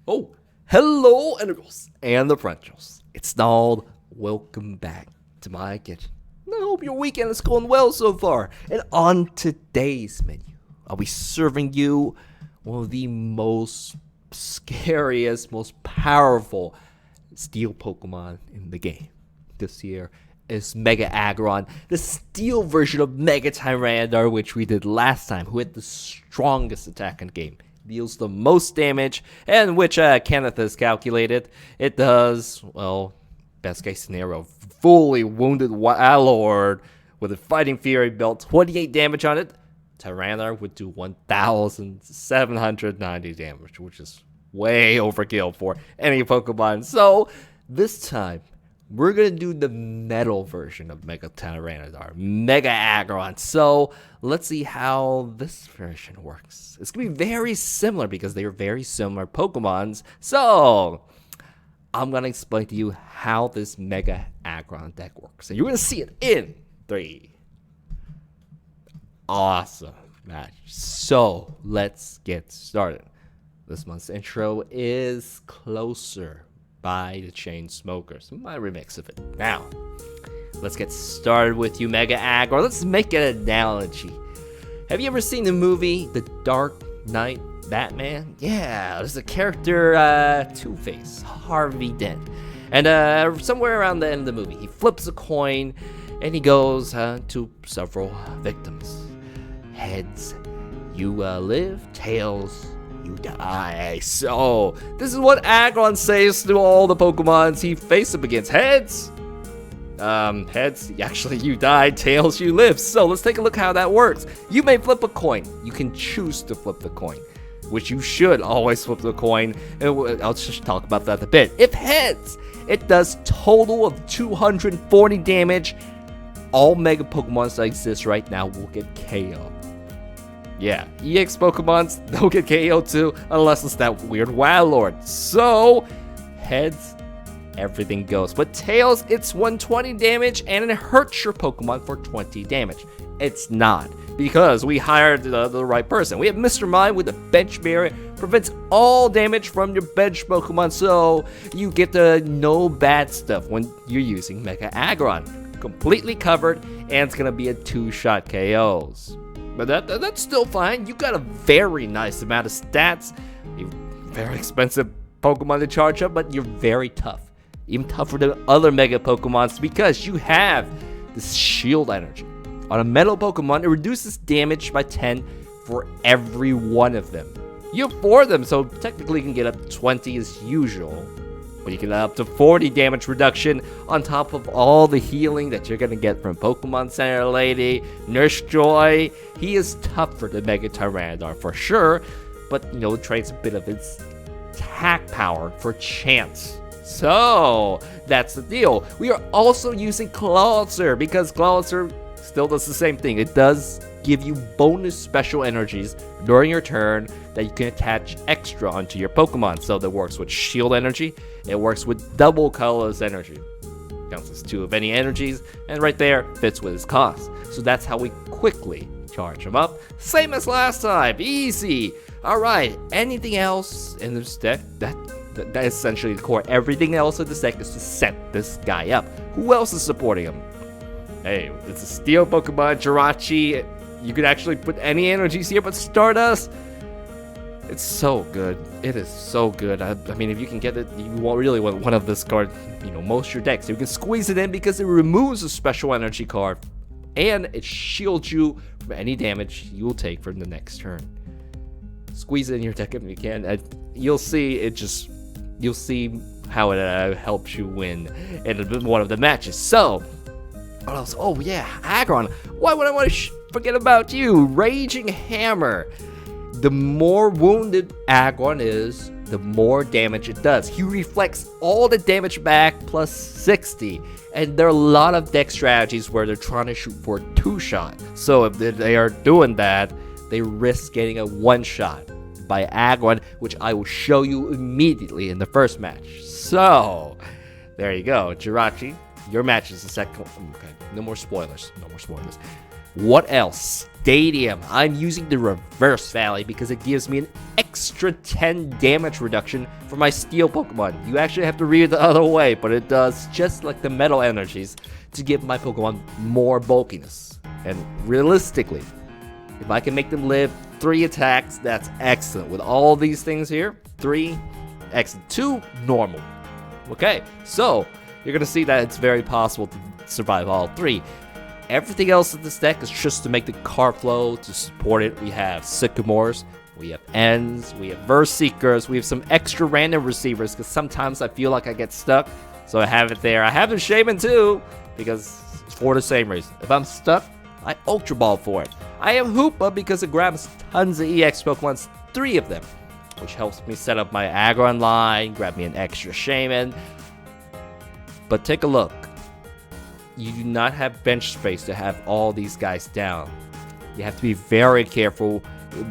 Oh, hello, Integrals and the Differentials. It's Donald. Welcome back to my kitchen. I hope your weekend is going well so far. And on today's menu, I'll be serving you one of the most scariest, most powerful steel Pokemon in the game this year. Is Mega AGGRON, the steel version of Mega Tyranitar, which we did last time, who had the strongest attack in the game. Deals the most damage, and which Kenneth has calculated. It does, well, best case scenario, fully wounded Warlord with a Fighting Fury belt, 28 damage on it. Tyranitar would do 1,790 damage, which is way overkill for any Pokemon. So, this time, we're going to do the metal version of Mega Tyranitar, Mega AGGRON. So, let's see how this version works. It's going to be very similar because they are very similar Pokemons. So, I'm going to explain to you how this Mega AGGRON deck works. And you're going to see it in 3. Awesome match. So, let's get started. This month's intro is Closer by the Chainsmokers. My remix of it. Now, let's get started with you, Mega AGGRON. Let's make an analogy. Have you ever seen the movie The Dark Knight Batman? Yeah, there's a character, Two-Face, Harvey Dent. And somewhere around the end of the movie, he flips a coin and he goes to several victims. Heads, you live. Tails, you die. So, this is what AGGRON says to all the Pokemons he faces up against. Heads, actually you die. Tails, you live. So, let's take a look how that works. You may flip a coin. You can choose to flip the coin, which you should always flip the coin. And I'll just talk about that a bit. If heads, it does total of 240 damage. All Mega Pokemons that exist right now will get KO. Yeah, EX Pokemons, they'll get KO too, unless it's that weird Warlord. So, heads, everything goes. But tails, it's 120 damage, and it hurts your Pokemon for 20 damage. It's not, because we hired the right person. We have Mr. Mime with the Bench Barrier, prevents all damage from your bench Pokemon, so you get the no bad stuff when you're using Mega AGGRON. Completely covered, and it's going to be a 2-shot KOs. But that's still fine. You got a very nice amount of stats. You're very expensive Pokemon to charge up, but you're very tough. Even tougher than other Mega Pokemons because you have this shield energy. On a metal Pokemon, it reduces damage by 10 for every one of them. You have 4 of them, so technically you can get up to 20 as usual. But you can get up to 40 damage reduction on top of all the healing that you're going to get from Pokemon Center Lady, Nurse Joy. He is tougher than Mega Tyranitar for sure, but trades a bit of its attack power for chance. So, that's the deal. We are also using Closer because Closer still does the same thing. It does give you bonus special energies during your turn that you can attach extra onto your Pokemon. So that works with shield energy, it works with double colors energy. Counts as 2 of any energies, and right there fits with its cost. So that's how we quickly charge them up. Same as last time, easy. Alright, anything else in this deck? That is essentially the core. Everything else in this deck is to set this guy up. Who else is supporting him? Hey, it's a steel Pokemon, Jirachi. You could actually put any energies here, but Stardust, it's so good. It is so good. I mean, if you can get it, you really want one of this card, most of your decks. You can squeeze it in because it removes a special energy card, and it shields you from any damage you will take from the next turn. Squeeze it in your deck if you can. You'll see you'll see how it helps you win in one of the matches. So, what else? Oh yeah, AGGRON. Why would I want to forget about you? Raging Hammer. The more wounded AGGRON is, the more damage it does. He reflects all the damage back plus 60. And there are a lot of deck strategies where they're trying to shoot for a 2-shot. So if they are doing that, they risk getting a 1-shot by AGGRON, which I will show you immediately in the first match. So, there you go. Jirachi, your match is the second. Okay, no more spoilers. What else Stadium. I'm using the Reverse Valley because it gives me an extra 10 damage reduction for my Steel Pokemon. You actually have to read it the other way, but it does just like the Metal Energies to give my Pokemon more bulkiness. And realistically, if I can make them live 3 attacks, that's excellent. With all these things here, 3, excellent. 2, normal. Okay, so you're gonna see that it's very possible to survive all 3. Everything else in this deck is just to make the card flow, to support it. We have Sycamores, we have Ends, we have Verse Seekers, we have some extra random receivers, because sometimes I feel like I get stuck, so I have it there. I have the Shaman too, because for the same reason. If I'm stuck, I Ultra Ball for it. I have Hoopa because it grabs tons of EX Pokemons, 3 of them, which helps me set up my AGGRON line, grab me an extra Shaman. But take a look. You do not have bench space to have all these guys down. You have to be very careful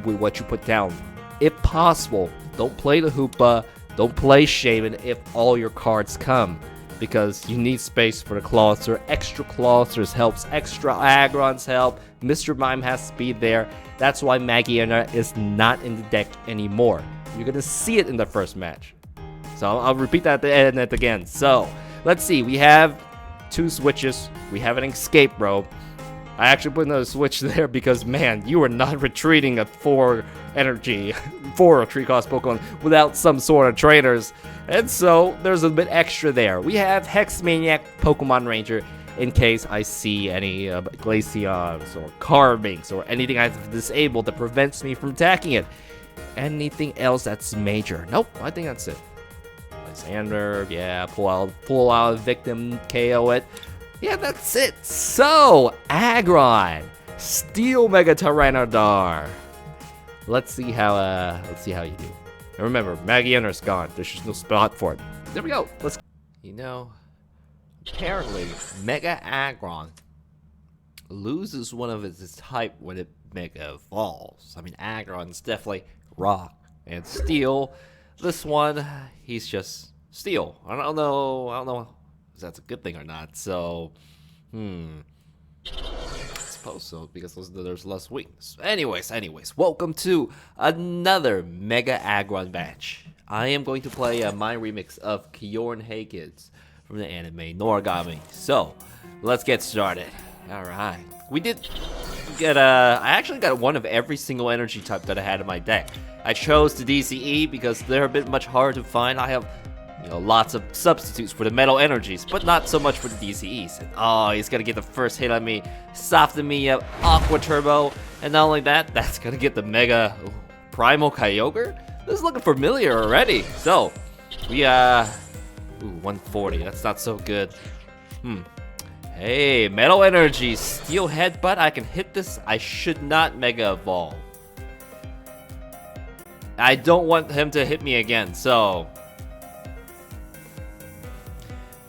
with what you put down. If possible, don't play the Hoopa, don't play Shaman if all your cards come, because you need space for the Clawster. Extra Clawsters helps, extra AGGRONs help, Mr. Mime has speed there. That's why Magiana is not in the deck anymore. You're gonna see it in the first match. So I'll repeat that at the end and again. So let's see, we have 2 switches, we have an escape rope. I actually put another switch there because, man, you are not retreating at 4 energy, 4 tree cost Pokemon without some sort of trainers. And so there's a bit extra there. We have Hex Maniac Pokemon Ranger in case I see any Glaceons or Carvings or anything I've disabled that prevents me from attacking it. Anything else that's major? Nope, I think that's it. Lysander, yeah, pull out a victim, KO it. Yeah, that's it. So, AGGRON, Steel Mega Tyranitar. Let's see how you do. And remember, Magiana's gone. There's just no spot for it. There we go. Let's. You know, apparently, Mega AGGRON loses one of its type when it Mega evolves. I mean, AGGRON's definitely rock and steel. This one, he's just steel. I don't know if that's a good thing or not. So, I suppose so, because there's less weakness. Anyways, welcome to another Mega AGGRON match. I am going to play my remix of Kyogre Ex from the anime Noragami. So, let's get started. Alright. We did get I actually got one of every single energy type that I had in my deck. I chose the DCE because they're a bit much harder to find. I have, lots of substitutes for the metal energies, but not so much for the DCEs. And, oh, he's gonna get the first hit on me, soften me up, Aqua Turbo, and not only that, that's gonna get the Mega Primal Kyogre. This is looking familiar already. So, we 140. That's not so good. Hey, Metal Energy, Steel Headbutt. I can hit this. I should not Mega Evolve. I don't want him to hit me again, so...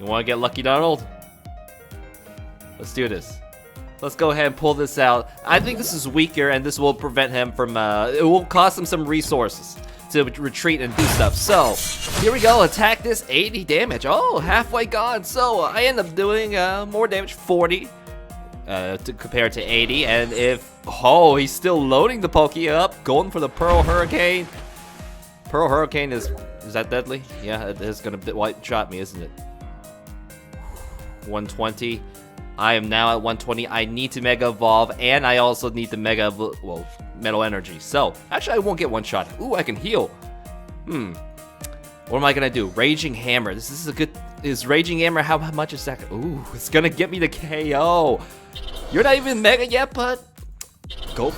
You want to get lucky, Donald? Let's do this. Let's go ahead and pull this out. I think this is weaker, and this will prevent him from... it will cost him some resources to retreat and do stuff. So, here we go. Attack this, 80 damage. Oh, halfway gone. So, I end up doing more damage, 40. Compared to 80, and if he's still loading the Poke up, going for the Pearl Hurricane. Pearl Hurricane is that deadly? Yeah, it is gonna white shot me, isn't it? 120. I am now at 120. I need to Mega Evolve, and I also need to Metal Energy. So actually, I won't get one shot. Ooh, I can heal. What am I gonna do? Raging Hammer. This is a good. Is Raging Hammer? How much is that? Ooh, it's gonna get me the KO. You're not even Mega yet, but go.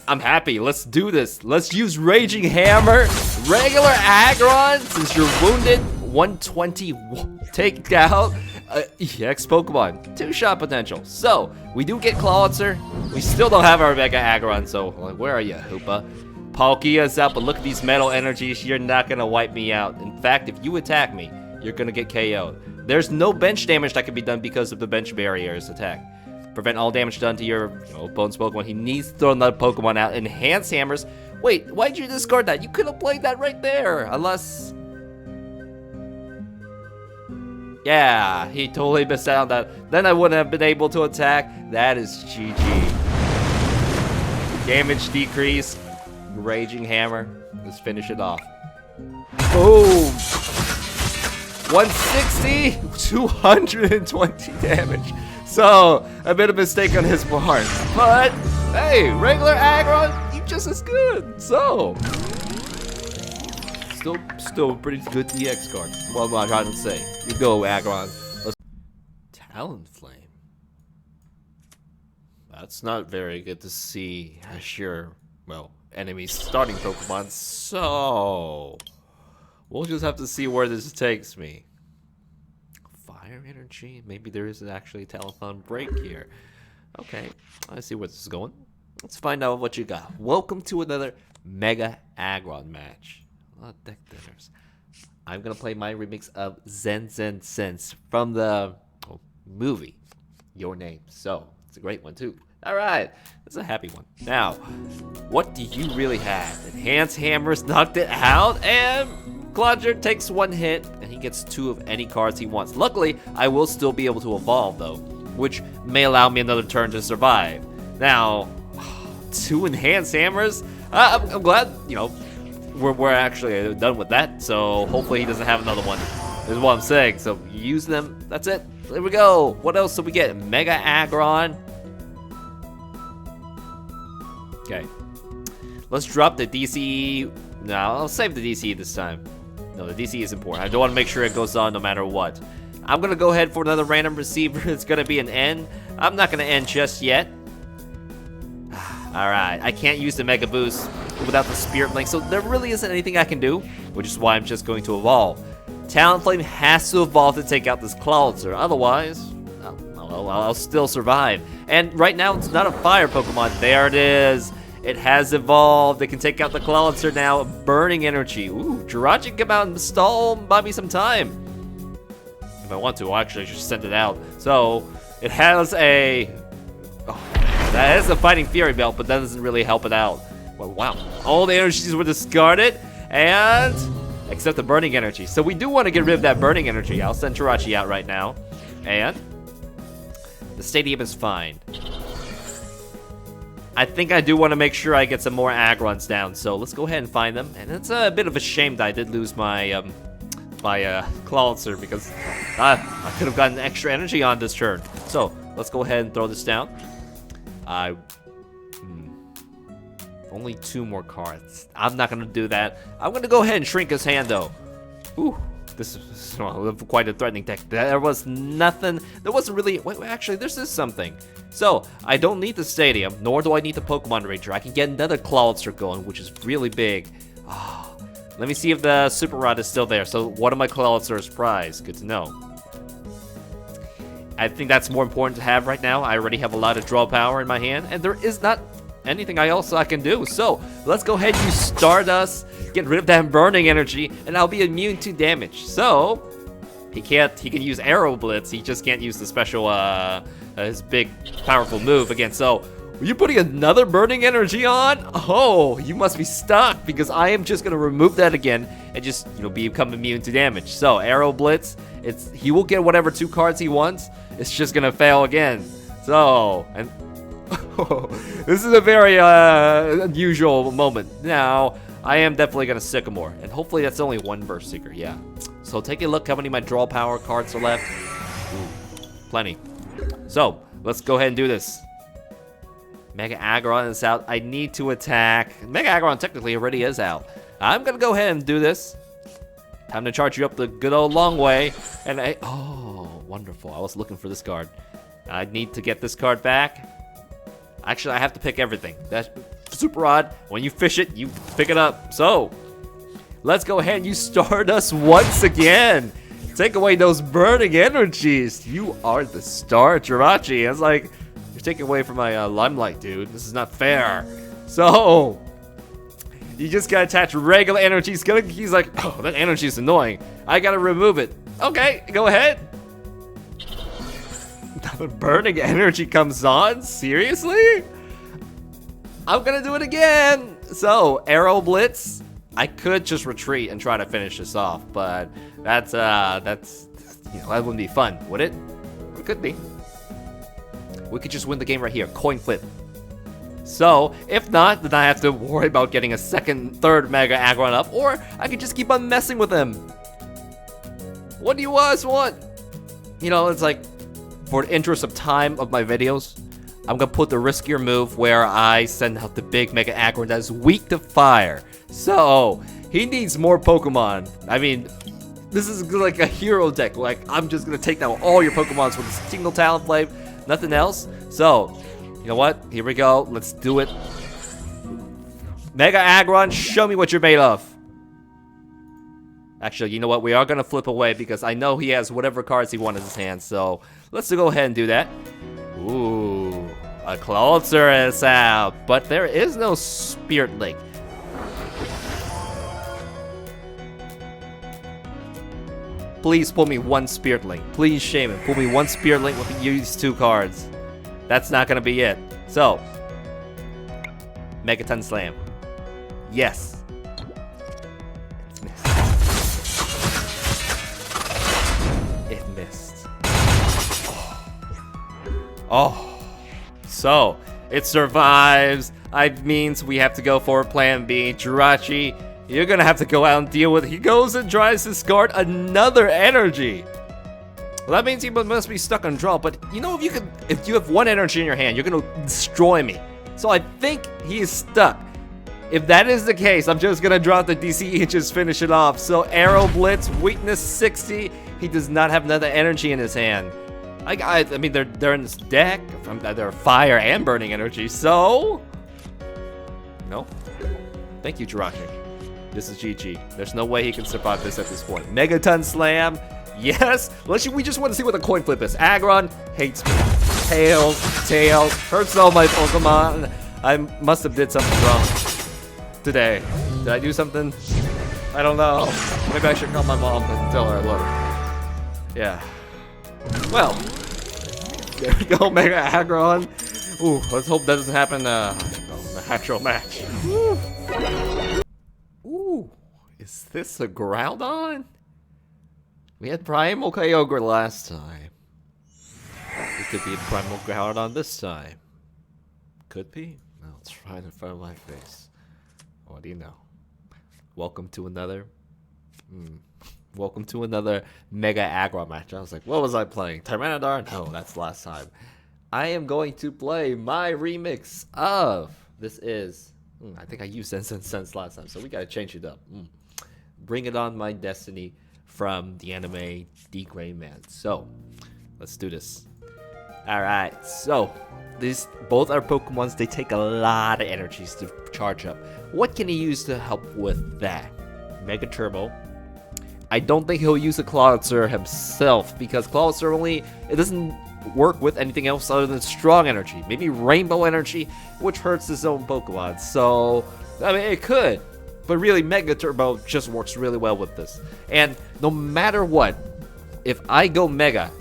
I'm happy. Let's do this. Let's use Raging Hammer. Regular AGGRON, since you're wounded. 120. Take out EX Pokemon. 2-shot potential. So, we do get Clawitzer. We still don't have our Mega AGGRON, so where are you, Hoopa? Palkia's out, but look at these Metal Energies. You're not going to wipe me out. In fact, if you attack me, you're going to get KO'd. There's no bench damage that can be done because of the bench barrier's attack. Prevent all damage done to your opponent's Pokemon. He needs to throw another Pokemon out. Enhance Hammers. Wait, why'd you discard that? You could have played that right there. Unless... Yeah, he totally missed out on that. Then I wouldn't have been able to attack. That is GG. Damage decrease. Raging Hammer. Let's finish it off. Boom! 160, 220 damage. So, a bit of a mistake on his part. But, hey, regular Aggron, you just as good. So, still pretty good DX card. What am I trying to say? You go, Aggron. Let's Talonflame. That's not very good to see as your, well, enemy starting Pokemon. So, we'll just have to see where this takes me. Fire energy? Maybe there is actually a Talonflame BREAK here. Okay, I see where this is going. Let's find out what you got. Welcome to another Mega Aggron match. A lot of deck dinners. I'm gonna play my remix of Zen Zen Sense from the movie Your Name. So, it's a great one too. Alright, that's a happy one. Now, what do you really have? Enhanced Hammers knocked it out, and Clodger takes one hit, and he gets 2 of any cards he wants. Luckily, I will still be able to evolve, though, which may allow me another turn to survive. Now, 2 Enhanced Hammers? I'm glad, you know, we're actually done with that, so hopefully he doesn't have another one, is what I'm saying. So, use them, that's it. There we go. What else do we get? Mega Aggron. Okay. Let's drop the DC. No, I'll save the DC this time. No, the DC is important. I don't want to make sure it goes on no matter what. I'm going to go ahead for another random receiver. It's going to be an N. I'm not going to end just yet. Alright, I can't use the Mega Boost without the Spirit Link, so there really isn't anything I can do, which is why I'm just going to evolve. Talonflame has to evolve to take out this Cloudster, otherwise, I'll still survive. And right now, it's not a fire Pokemon. There it is. It has evolved. It can take out the Cloudster now. Burning Energy. Ooh, Jirachi can come out and stall, buy me some time. If I want to, I'll actually just send it out. So, it has a... Oh, that is a Fighting Fury Belt, but that doesn't really help it out. Well, wow. All the energies were discarded, and... except the Burning Energy. So we do want to get rid of that Burning Energy. I'll send Jirachi out right now. And... the stadium is fine. I think I do want to make sure I get some more Aggrons down, so let's go ahead and find them. And it's a bit of a shame that I did lose my Cloudster, because I could have gotten extra energy on this turn. So let's go ahead and throw this down. Only 2 more cards. I'm not gonna do that. I'm gonna go ahead and shrink his hand though. Ooh. This is quite a threatening deck. There was nothing. There wasn't really. Wait, actually, this is something. So, I don't need the stadium, nor do I need the Pokemon Ranger. I can get another Cloudster going, which is really big. Oh, let me see if the Super Rod is still there. So, what are my Cloudster's prize? Good to know. I think that's more important to have right now. I already have a lot of draw power in my hand, and there is not anything else I can do. So, let's go ahead and use Stardust. Get rid of that Burning Energy, and I'll be immune to damage. So, he can use Aero Blitz, he just can't use the special, his big, powerful move again. So, are you putting another Burning Energy on? Oh, you must be stuck, because I am just gonna remove that again, and just, you know, become immune to damage. So, Aero Blitz, he will get whatever 2 cards he wants, it's just gonna fail again. So, and, this is a very, unusual moment. Now, I am definitely going to Sycamore, and hopefully that's only 1 Burst Seeker, yeah. So take a look how many of my draw power cards are left. Ooh, plenty. So, let's go ahead and do this. Mega Aggron is out. I need to attack. Mega Aggron technically already is out. I'm going to go ahead and do this. Time to charge you up the good old long way. And oh, wonderful. I was looking for this card. I need to get this card back. Actually, I have to pick everything. That Super Rod, when you fish it, you pick it up. So, let's go ahead and use Stardust once again. Take away those burning energies. You are the star, Jirachi. It's like, you're taking away from my limelight, dude. This is not fair. So, you just gotta attach regular energy. He's like, oh, that energy is annoying. I gotta remove it. Okay, go ahead. The burning energy comes on? Seriously? I'm gonna do it again. So, Aero Blitz. I could just retreat and try to finish this off, but that's you know, that wouldn't be fun, would it? It could be. We could just win the game right here. Coin flip. So, if not, then I have to worry about getting a second, third Mega Aggron up, or I could just keep on messing with him. What do you guys want? You know, it's like, for the interest of time of my videos, I'm gonna put the riskier move where I send out the big Mega Aggron that is weak to fire. So, he needs more Pokemon. I mean, this is like a hero deck. Like, I'm just gonna take down all your Pokemons with a single Talonflame, nothing else. So, you know what? Here we go. Let's do it. Mega Aggron, show me what you're made of. Actually, you know what? We are gonna flip away because I know he has whatever cards he wants in his hand. So, let's go ahead and do that. Ooh, a closer is out, but there is no Spirit Link. Please pull me one Spirit Link. Please, Shaman, pull me one Spirit Link with these two cards. That's not gonna be it. So, Megaton Slam. Yes. It missed. It missed. Oh. So, it survives. It means we have to go for plan B. Jirachi, you're gonna have to go out and deal with it. He goes and tries to discard another energy. Well, that means he must be stuck on draw, but you know, if you have one energy in your hand, you're gonna destroy me. So I think he is stuck. If that is the case, I'm just gonna drop the DCE and just finish it off. So Arrow Blitz, weakness 60. He does not have another energy in his hand. I mean, they're in this deck. They're fire and burning energy. So no, thank you, Jirachi. This is GG. There's no way he can survive this at this point. Megaton Slam. Yes. We just want to see what the coin flip is. Aggron hates me. Tails. Hurts all my Pokemon. I must have did something wrong today. Did I do something? I don't know. Maybe I should call my mom and tell her I love her. Yeah. Well, there we go, Mega Aggron. Ooh, let's hope that doesn't happen in the actual match. Ooh, is this a Groudon? We had Primal Kyogre last time. It could be a Primal Groudon this time. Could be. No, it's right in front of my face. What do you know? Welcome to another Mega Aggron match. I was like, what was I playing? Tyranitar? No, that's last time. I am going to play my remix of, this is, I think I used Sense last time, so we gotta change it up. Bring It On My Destiny from the anime The Gray Man. So, let's do this. Alright, so, both our Pokemons, they take a lot of energies to charge up. What can he use to help with that? Mega Turbo. I don't think he'll use a Cloudster himself, because Cloudster it doesn't work with anything else other than strong energy. Maybe Rainbow Energy, which hurts his own Pokemon. So, I mean, it could. But really, Mega Turbo just works really well with this. And no matter what, if I go Mega,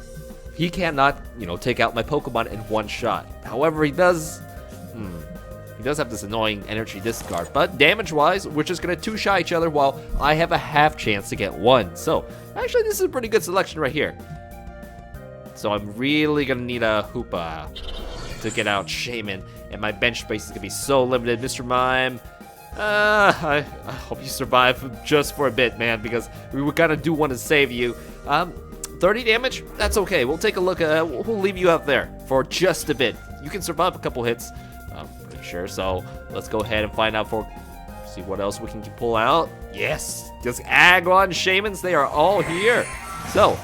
he cannot, take out my Pokemon in one shot. However, he does have this annoying energy discard. But damage-wise, we're just going to two-shot each other while I have a half chance to get one. So, actually, this is a pretty good selection right here. So I'm really going to need a Hoopa to get out Shaman. And my bench space is going to be so limited. Mr. Mime, I hope you survive just for a bit, man, because we kind of do want to save you. 30 damage? That's okay. We'll take a look. We'll leave you out there for just a bit. You can survive a couple hits, I'm pretty sure. So let's go ahead and find out see what else we can pull out. Yes, just Aggron Shamans. They are all here. So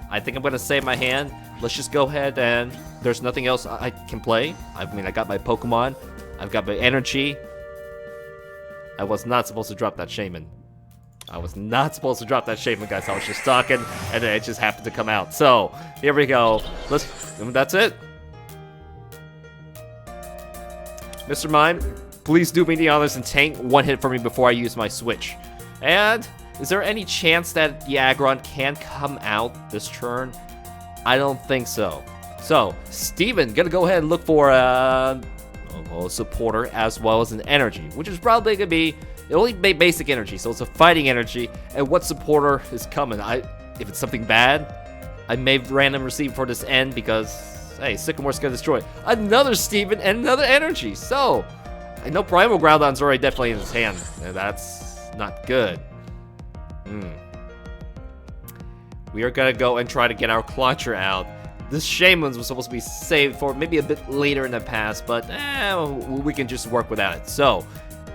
I think I'm going to save my hand. Let's just go ahead and there's nothing else I can play. I mean, I got my Pokemon. I've got my energy. I was not supposed to drop that Shaman. I was not supposed to drop that Shaman, guys. I was just talking, and then it just happened to come out. So, here we go. That's it. Mr. Mime, please do me the honors and tank one hit for me before I use my switch. And is there any chance that the Aggron can come out this turn? I don't think so. So, Steven, gonna go ahead and look for a supporter as well as an energy, which is probably gonna be only basic energy, so it's a fighting energy. And what supporter is coming? If it's something bad, I may random receive for this end because Hey, Sycamore's gonna destroy another Steven and another energy. So, I know Primal Groundon's already definitely in his hand. And that's not good. We are gonna go and try to get our Clutcher out. This Shaman's was supposed to be saved for maybe a bit later in the past, but we can just work without it. So,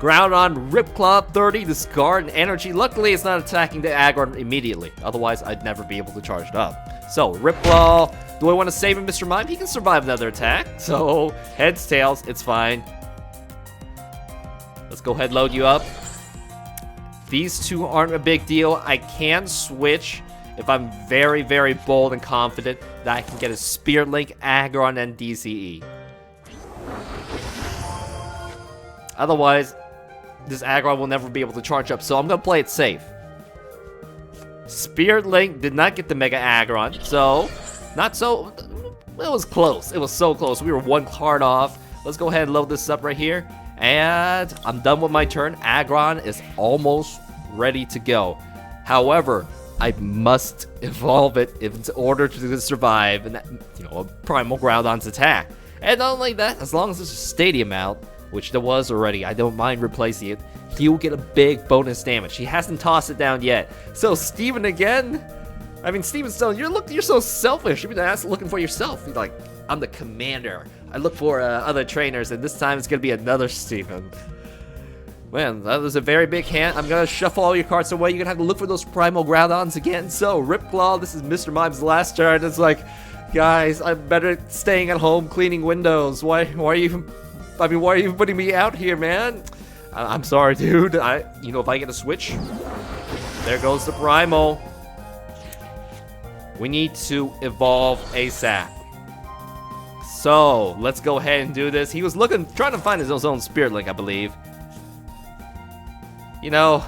Groudon, Rip Claw, 30, discard, and energy. Luckily, it's not attacking the Aggron immediately. Otherwise, I'd never be able to charge it up. So, Rip Claw. Do I want to save him, Mr. Mime? He can survive another attack. So, heads, tails, it's fine. Let's go ahead, load you up. These two aren't a big deal. I can switch if I'm very, very bold and confident that I can get a Spirit Link, Aggron, and DCE. Otherwise, this Aggron will never be able to charge up, so I'm gonna play it safe. Spirit Link did not get the Mega Aggron, so not so. It was close. It was so close. We were one card off. Let's go ahead and load this up right here, and I'm done with my turn. Aggron is almost ready to go. However, I must evolve it in order to survive, and that, a Primal Groundon's attack. And not only that, as long as there's a Stadium out, which there was already, I don't mind replacing it, he will get a big bonus damage. He hasn't tossed it down yet. So Steven again? I mean, Steven Stone, you're so selfish. You've been looking for yourself. You're like, I'm the commander. I look for other trainers, and this time it's gonna be another Steven. Man, that was a very big hand. I'm gonna shuffle all your cards away. You're gonna have to look for those Primal Groudons again. So, Ripclaw, this is Mr. Mime's last turn. It's like, guys, I'm better staying at home cleaning windows. Why are you putting me out here, man? I'm sorry, dude. If I get a switch, there goes the Primal. We need to evolve ASAP. So, let's go ahead and do this. He was trying to find his own Spirit Link, I believe. I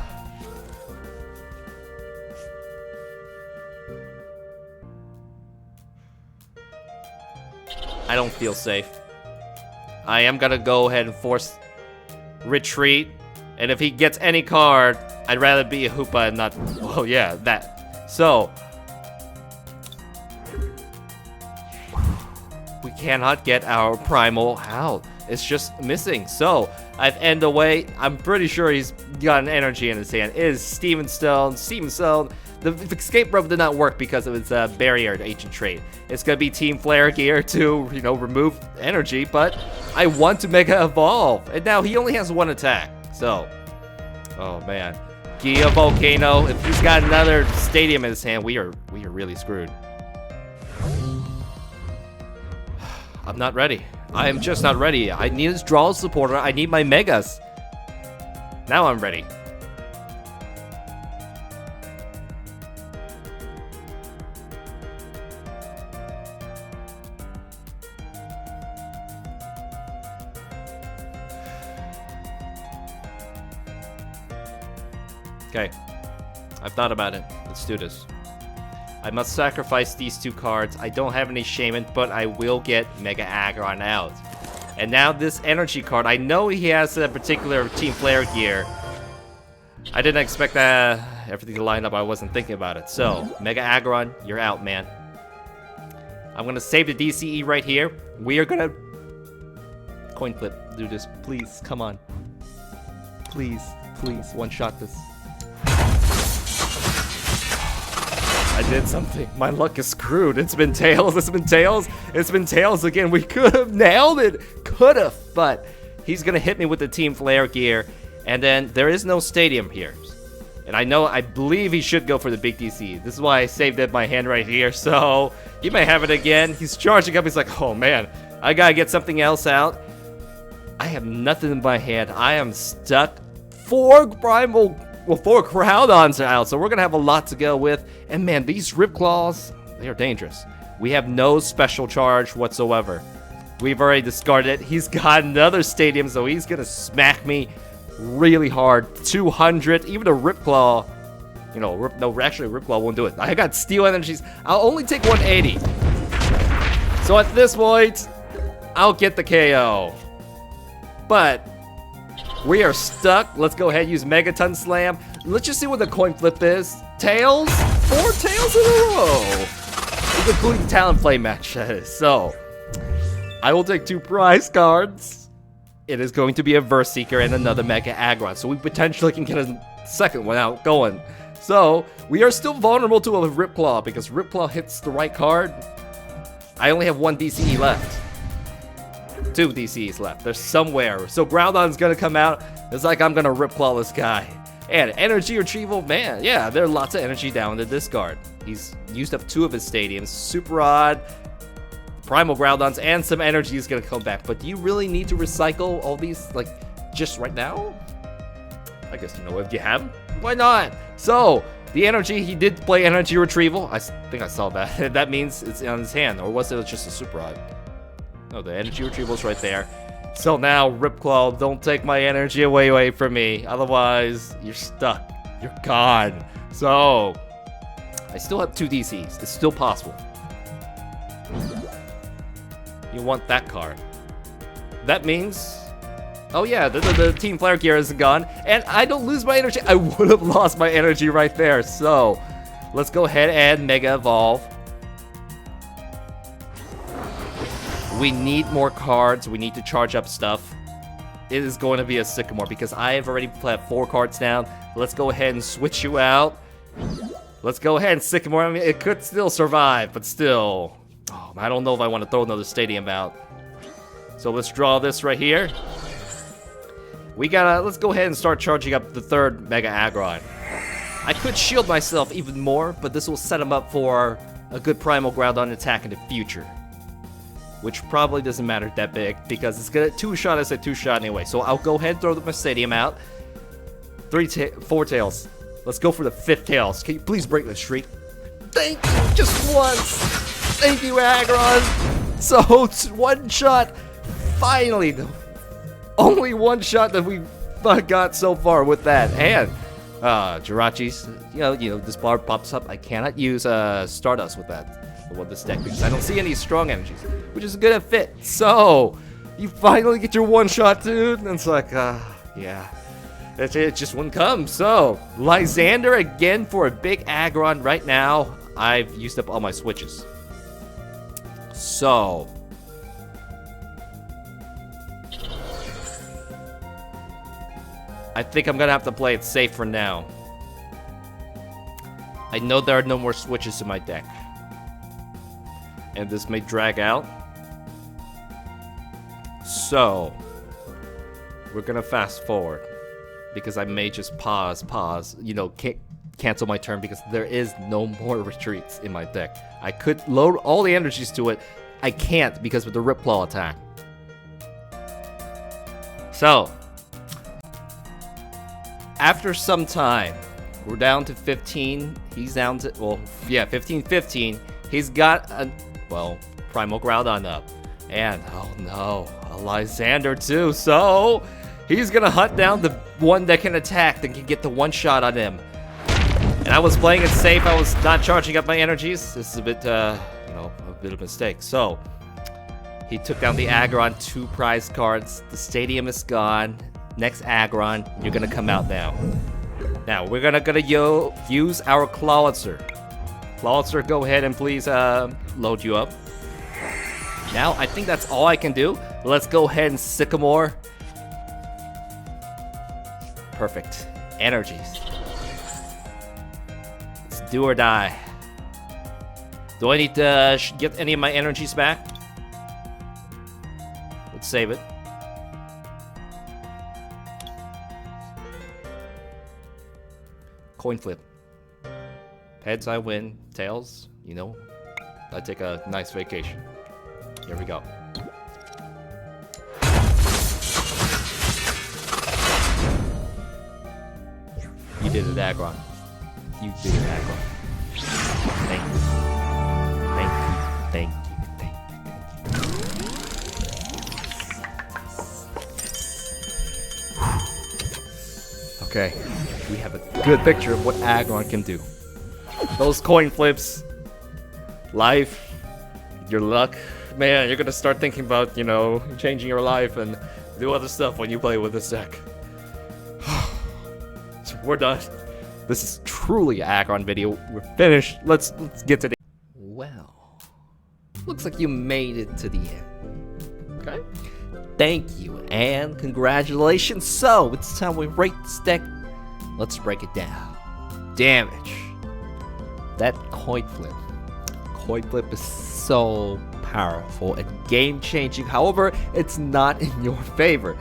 don't feel safe. I am gonna go ahead and force retreat, and if he gets any card, I'd rather be a Hoopa and not, well, yeah, that. So, we cannot get our Primal out. It's just missing. So, I've ended away. I'm pretty sure he's got an energy in his hand. It is Steven Stone. The escape rope did not work because of its barrier to ancient trait. It's gonna be Team Flare Gear to, remove energy, but I want to Mega Evolve. And now he only has one attack. So, oh man. Gia Volcano, if he's got another Stadium in his hand, we are really screwed. I'm not ready. I am just not ready. I need his draw supporter. I need my Megas. Now I'm ready. Okay. I've thought about it. Let's do this. I must sacrifice these two cards. I don't have any Shaman, but I will get Mega Aggron out. And now this energy card, I know he has a particular Team Flare Gear. I didn't expect everything to line up. I wasn't thinking about it. So, Mega Aggron, you're out, man. I'm gonna save the DCE right here. We are gonna coin flip. Do this, please. Come on. Please, one shot this. I did something. My luck is screwed. It's been tails. It's been tails. It's been tails again. We could have nailed it. Could have. But he's going to hit me with the Team Flare Gear. And then there is no Stadium here. And I believe he should go for the big DC. This is why I saved it in my hand right here. So he may have it again. He's charging up. He's like, oh man, I got to get something else out. I have nothing in my hand. I am stuck. 4 Groudons are out, so we're going to have a lot to go with. And man, these Ripclaws, they are dangerous. We have no special charge whatsoever. We've already discarded it. He's got another Stadium, so he's going to smack me really hard. 200, even a Ripclaw. Actually Ripclaw won't do it. I got Steel Energies. I'll only take 180. So at this point, I'll get the KO. But we are stuck. Let's go ahead and use Megaton Slam. Let's just see what the coin flip is. Tails? 4 tails in a row. Including Talonflame match. So, I will take 2 prize cards. It is going to be a Verse Seeker and another Mega Aggron, so we potentially can get a second one out going. So, we are still vulnerable to a Ripclaw, because Ripclaw hits the right card. I only have 1 DCE left. 2 DCEs left. They're somewhere. So Groudon's gonna come out. It's like I'm gonna Ripclaw this guy. And energy retrieval, man, yeah, there are lots of energy down in this card. He's used up 2 of his stadiums. Super Rod, Primal Groundons, and some energy is gonna come back. But do you really need to recycle all these, like, just right now? I guess, you know, if you have them, why not? So, the energy, he did play energy retrieval. I think I saw that. That means it's on his hand, or was it just a Super Rod? No, the energy retrieval's right there. So now, Ripclaw, don't take my energy away from me. Otherwise, you're stuck. You're gone. So, I still have 2 DCs. It's still possible. You want that card. That means... Oh yeah, the Team Flare gear is gone. And I don't lose my energy. I would have lost my energy right there. So, let's go ahead and Mega Evolve. We need more cards. We need to charge up stuff. It is going to be a Sycamore because I have already played 4 cards down. Let's go ahead and switch you out. Let's go ahead and Sycamore. I mean, it could still survive, but still. Oh, I don't know if I want to throw another stadium out. So let's draw this right here. Let's go ahead and start charging up the 3rd Mega Aggron. I could shield myself even more, but this will set him up for a good Primal Groundon attack in the future. Which probably doesn't matter that big, because it's gonna 2-shot us at 2-shot anyway. So I'll go ahead and throw my stadium out. 4 tails. Let's go for the 5th tails. Can you please break the streak? Thank you, just once. Thank you, Aggron. So it's 1 shot. Finally, the only 1 shot that we got so far with that. And Jirachi's, you know, this bar pops up. I cannot use Stardust with that. With this deck because I don't see any strong energies, which is a good fit. So you finally get your 1 shot, dude. And it's like, yeah, it just wouldn't come. So Lysander again for a big Aggron. Right now, I've used up all my switches. So I think I'm gonna have to play it safe for now. I know there are no more switches in my deck. And this may drag out. So, we're gonna fast forward. Because I may just pause, you know, cancel my turn because there is no more retreats in my deck. I could load all the energies to it. I can't because of the Ripclaw attack. So, after some time, we're down to 15. He's down to, well, yeah, 15-15. He's got a, well, Primal Groundon up. And, oh no, a Lysander too. So, he's gonna hunt down the one that can attack, that can get the 1 shot on him. And I was playing it safe. I was not charging up my energies. This is a bit, you know, a bit of a mistake. So, he took down the Aggron, 2 prize cards. The stadium is gone. Next Aggron, you're gonna come out now. Now, we're gonna use our Clawitzer. Clawitzer, go ahead and please load you up. Now, I think that's all I can do. Let's go ahead and Sycamore. Perfect. Energies. It's do or die. Do I need to get any of my energies back? Let's save it. Coin flip. Heads, I win. Tails, you know, I take a nice vacation. Here we go. You did it, Aggron. You did it, Aggron. Thank you. Thank you. Thank you. Thank you. Okay, we have a good picture of what Aggron can do. Those coin flips, life, your luck. Man, you're gonna start thinking about, you know, changing your life and do other stuff when you play with this deck. So we're done. This is truly an Aggron video. We're finished. Let's get to the... Well, looks like you made it to the end. Okay. Thank you and congratulations. So it's time we rate this deck. Let's break it down. Damage. That coin flip. Coin flip is so powerful and game-changing. However, it's not in your favor.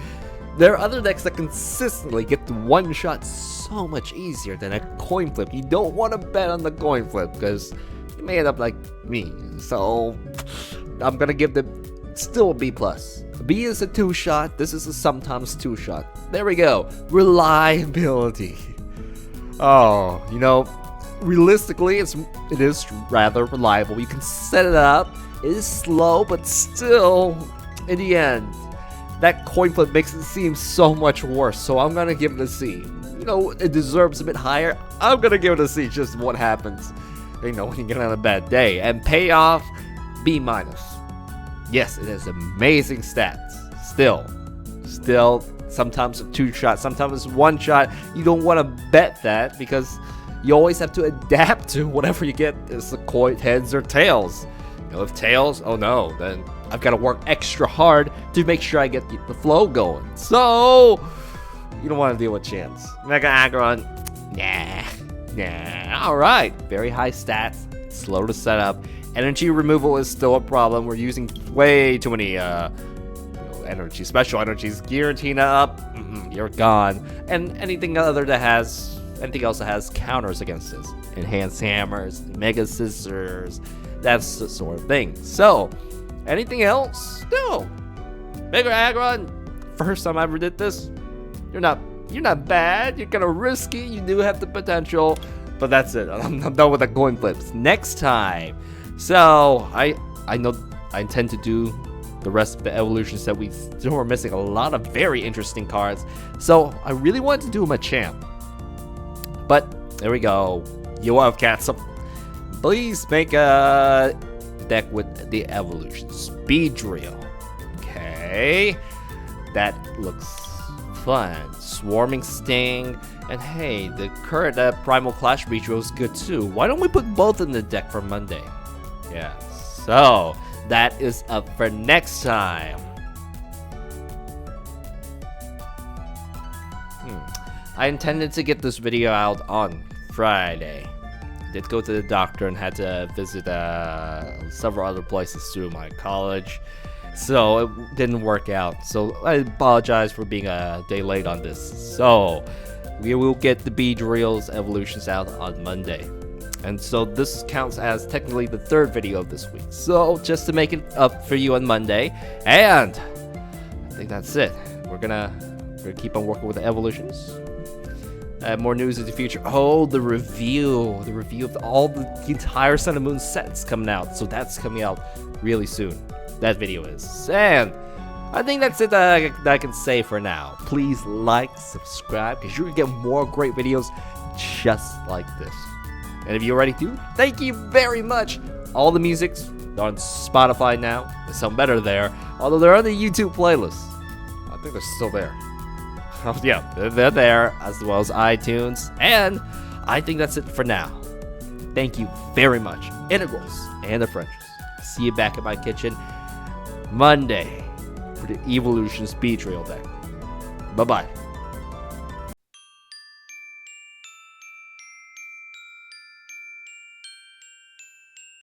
There are other decks that consistently get the one shot so much easier than a coin flip. You don't want to bet on the coin flip because you may end up like me. So I'm gonna give the still a B+. B is a 2-shot. This is a sometimes 2-shot. There we go. Reliability. Oh, you know, realistically, it is rather reliable. You can set it up. It is slow, but still, in the end, that coin flip makes it seem so much worse. So I'm gonna give it a C. You know, it deserves a bit higher. I'm gonna give it a C. Just what happens, you know, when you get on a bad day. And payoff, B-. Yes, it has amazing stats. Still, sometimes a 2-shot, sometimes 1-shot. You don't want to bet that because you always have to adapt to whatever you get. Is the coin heads or tails? You know, if tails, oh no, then I've got to work extra hard to make sure I get the flow going. So you don't want to deal with chance. Mega AGGRON, nah. All right, very high stats, slow to set up. Energy removal is still a problem. We're using way too many energy, special energies. Giratina up, you're gone. And anything else that has counters against this. Enhanced hammers, mega scissors, that's the sort of thing. So, anything else? No. Mega AGGRON, first time I ever did this. You're not bad. You're kind of risky. You do have the potential, but that's it. I'm done with the coin flips. Next time. So I know I intend to do the rest of the evolutions that we still are missing. A lot of very interesting cards. So I really want to do Machamp. But there we go. You have cats. So please make a deck with the evolution. Speed drill. Okay. That looks fun. Swarming Sting. And hey, the current Primal Clash Speed drill is good too. Why don't we put both in the deck for Monday? Yeah, so that is up for next time. I intended to get this video out on Friday. Did go to the doctor and had to visit several other places through my college. So it didn't work out. So I apologize for being a day late on this. So we will get the Beedrill's evolutions out on Monday. And so this counts as technically the third video of this week. So just to make it up for you on Monday. And I think that's it. We're gonna keep on working with the evolutions. More news in the future. Oh, the review of all the entire Sun and Moon sets coming out. So that's coming out really soon. That video is. And I think that's it that I can say for now. Please like, subscribe, because you're gonna get more great videos just like this. And if you already do, thank you very much. All the music's on Spotify now. They sound better there. Although they're on the YouTube playlist. I think they're still there. Yeah, they're there, as well as iTunes. And I think that's it for now. Thank you very much, Integrals and Differentials. See you back in my kitchen Monday for the Evolution Speed Trail deck. Bye-bye.